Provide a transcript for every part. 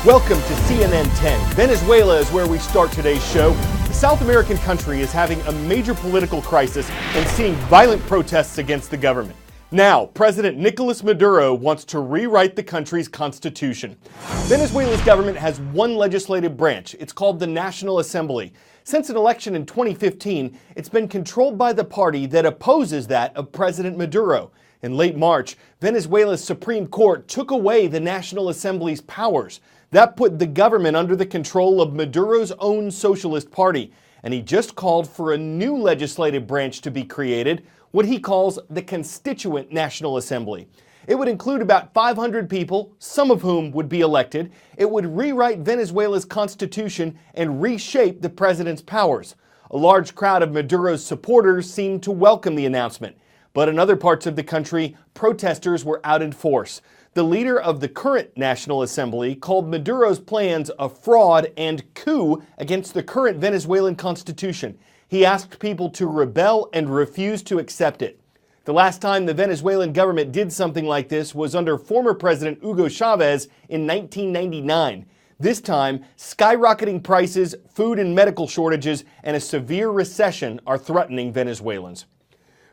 Welcome to CNN 10. Venezuela is where we start today's show. The South American country is having a major political crisis and seeing violent protests against the government. Now, President Nicolas Maduro wants to rewrite the country's constitution. Venezuela's government has one legislative branch. It's called the National Assembly. Since an election in 2015, it's been controlled by the party that opposes that of President Maduro. In late March, Venezuela's Supreme Court took away the National Assembly's powers. That put the government under the control of Maduro's own Socialist Party, and he just called for a new legislative branch to be created, what he calls the Constituent National Assembly. It would include about 500 people, some of whom would be elected. It would rewrite Venezuela's constitution and reshape the president's powers. A large crowd of Maduro's supporters seemed to welcome the announcement. But in other parts of the country, protesters were out in force. The leader of the current National Assembly called Maduro's plans a fraud and coup against the current Venezuelan constitution. He asked people to rebel and refuse to accept it. The last time the Venezuelan government did something like this was under former President Hugo Chavez in 1999. This time, skyrocketing prices, food and medical shortages, and a severe recession are threatening Venezuelans.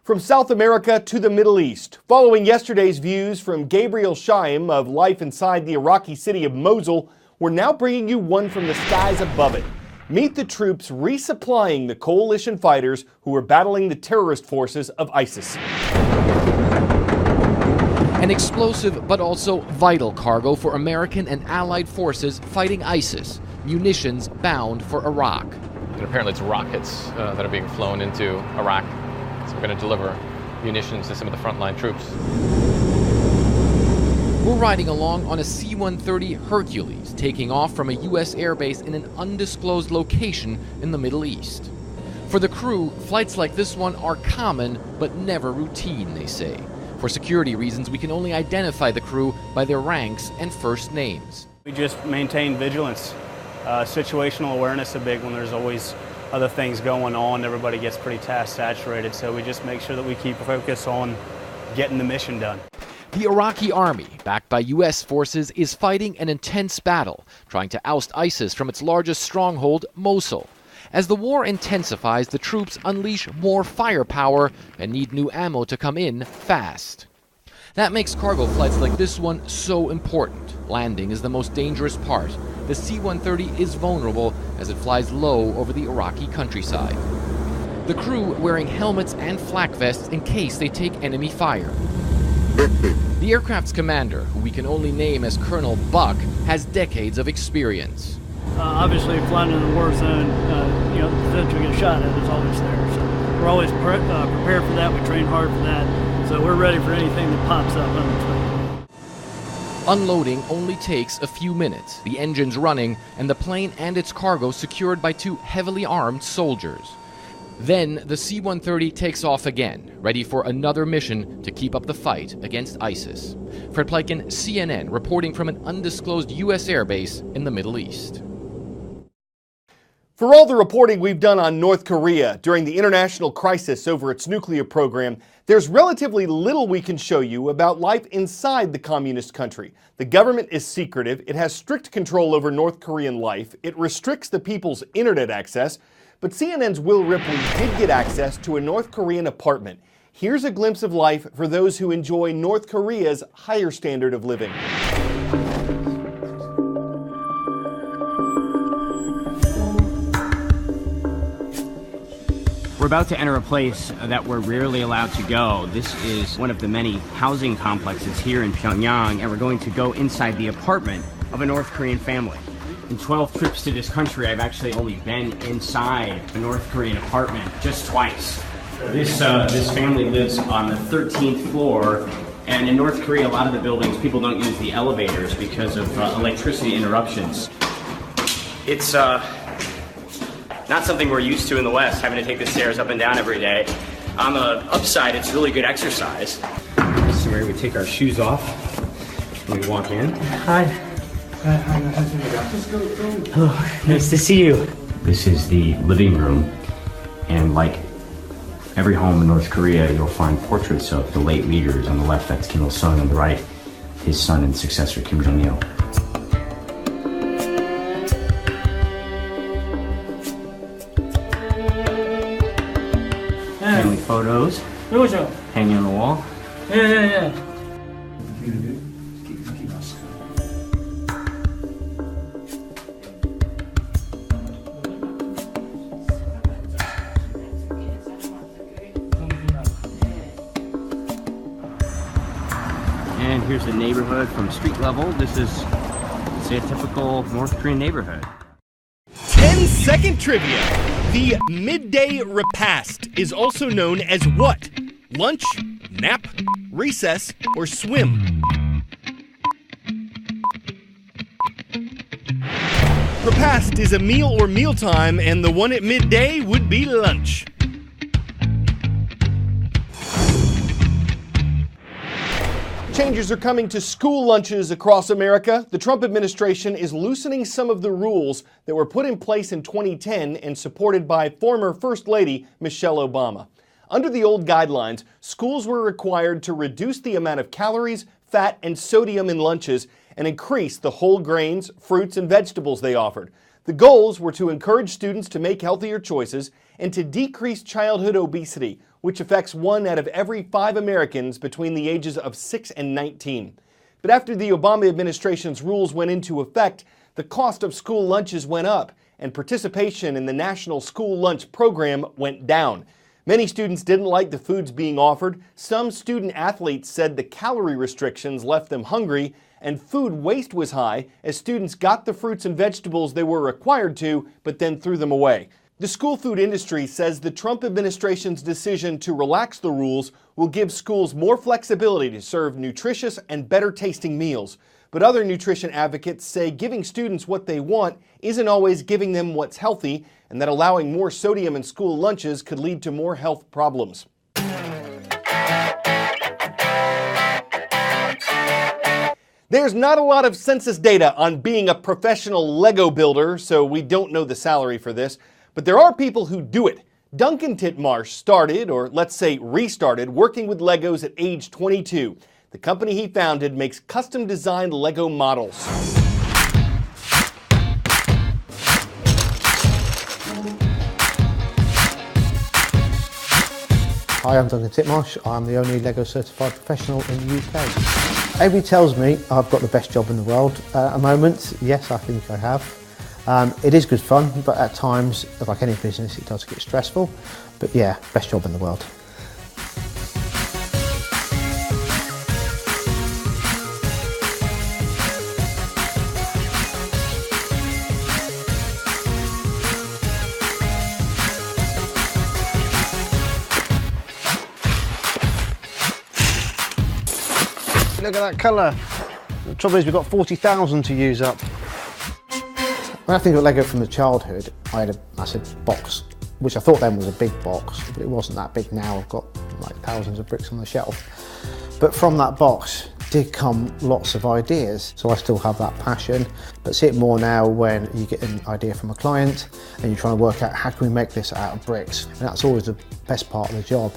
From South America to the Middle East, following yesterday's views from Gabriel Shaim of life inside the Iraqi city of Mosul, we're now bringing you one from the skies above it. Meet the troops resupplying the coalition fighters who are battling the terrorist forces of ISIS. An explosive but also vital cargo for American and allied forces fighting ISIS, munitions bound for Iraq. And apparently it's rockets that are being flown into Iraq. So we're going to deliver munitions to some of the frontline troops. We're riding along on a C-130 Hercules, taking off from a U.S. airbase in an undisclosed location in the Middle East. For the crew, flights like this one are common, but never routine, they say. For security reasons, we can only identify the crew by their ranks and first names. We just maintain vigilance. Situational awareness is big when there's always other things going on. Everybody gets pretty task saturated, so we just make sure that we keep a focus on getting the mission done. The Iraqi army, backed by U.S. forces, is fighting an intense battle, trying to oust ISIS from its largest stronghold, Mosul. As the war intensifies, the troops unleash more firepower and need new ammo to come in fast. That makes cargo flights like this one so important. Landing is the most dangerous part. The C-130 is vulnerable as it flies low over the Iraqi countryside. The crew wearing helmets and flak vests in case they take enemy fire. The aircraft's commander, who we can only name as Colonel Buck, has decades of experience. Obviously, flying in the war zone, the potential to get shot at is always there. So we're always prepared for that. We train hard for that. So we're ready for anything that pops up unexpectedly. Unloading only takes a few minutes, the engines running, and the plane and its cargo secured by two heavily armed soldiers. Then the C-130 takes off again, ready for another mission to keep up the fight against ISIS. Fred Pleiken, CNN, reporting from an undisclosed U.S. airbase in the Middle East. For all the reporting we've done on North Korea during the international crisis over its nuclear program, there's relatively little we can show you about life inside the communist country. The government is secretive, it has strict control over North Korean life, it restricts the people's internet access, but CNN's Will Ripley did get access to a North Korean apartment. Here's a glimpse of life for those who enjoy North Korea's higher standard of living. We're about to enter a place that we're rarely allowed to go. This is one of the many housing complexes here in Pyongyang, and we're going to go inside the apartment of a North Korean family. In 12 trips to this country, I've actually only been inside a North Korean apartment just twice. This family lives on the 13th floor, and in North Korea, a lot of the buildings, people don't use the elevators because of electricity interruptions. It's not something we're used to in the West, having to take the stairs up and down every day. On the upside, it's really good exercise. This is where we take our shoes off when we walk in. Hi. Hello, nice to see you. This is the living room, and like every home in North Korea, you'll find portraits of the late leaders. On the left, that's Kim Il-sung. On the right, his son and successor, Kim Jong-il. photos Dojo. hanging on the wall. Yeah. And here's the neighborhood from street level. This is, say, a typical North Korean neighborhood. 10-second trivia. The midday repast is also known as what? Lunch, nap, recess, or swim? Repast is a meal or mealtime, and the one at midday would be lunch. Changes are coming to school lunches across America. The Trump administration is loosening some of the rules that were put in place in 2010 and supported by former First Lady Michelle Obama. Under the old guidelines, schools were required to reduce the amount of calories, fat, and sodium in lunches and increase the whole grains, fruits, and vegetables they offered. The goals were to encourage students to make healthier choices and to decrease childhood obesity, which affects 1 out of every 5 Americans between the ages of 6 and 19. But after the Obama administration's rules went into effect, the cost of school lunches went up, and participation in the National School Lunch Program went down. Many students didn't like the foods being offered. Some student athletes said the calorie restrictions left them hungry, and food waste was high as students got the fruits and vegetables they were required to, but then threw them away. The school food industry says the Trump administration's decision to relax the rules will give schools more flexibility to serve nutritious and better tasting meals. But other nutrition advocates say giving students what they want isn't always giving them what's healthy, and that allowing more sodium in school lunches could lead to more health problems. There's not a lot of census data on being a professional Lego builder, so we don't know the salary for this. But there are people who do it. Duncan Titmarsh started, or let's say restarted, working with Legos at age 22. The company he founded makes custom-designed Lego models. Hi, I'm Duncan Titmarsh. I'm the only Lego certified professional in the UK. Everybody tells me I've got the best job in the world at the moment. Yes, I think I have. It is good fun, but at times, like any business, it does get stressful. But yeah, best job in the world. Look at that colour. The trouble is we've got 40,000 to use up. When I think of Lego from the childhood, I had a massive box, which I thought then was a big box, but it wasn't that big now. I've got like thousands of bricks on the shelf. But from that box did come lots of ideas, so I still have that passion. But see it more now when you get an idea from a client and you're trying to work out how can we make this out of bricks, and that's always the best part of the job.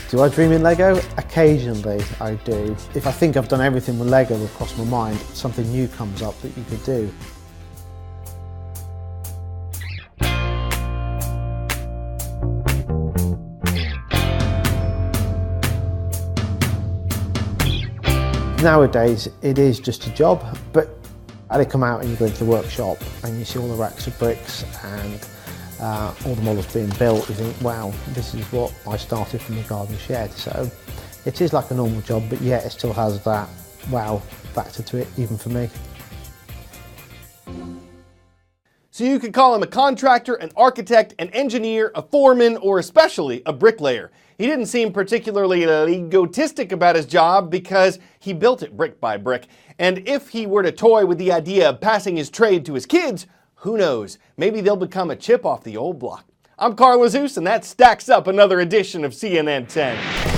Do I dream in Lego? Occasionally I do. If I think I've done everything with Lego will cross my mind, something new comes up that you could do. Nowadays it is just a job, but I come out and you go into the workshop and you see all the racks of bricks and all the models being built, you think, wow, this is what I started from the garden shed. So it is like a normal job, but yet it still has that wow factor to it, even for me. So you could call him a contractor, an architect, an engineer, a foreman, or especially a bricklayer. He didn't seem particularly egotistic about his job because he built it brick by brick. And if he were to toy with the idea of passing his trade to his kids, who knows, maybe they'll become a chip off the old block. I'm Carl Azuz, and that stacks up another edition of CNN 10.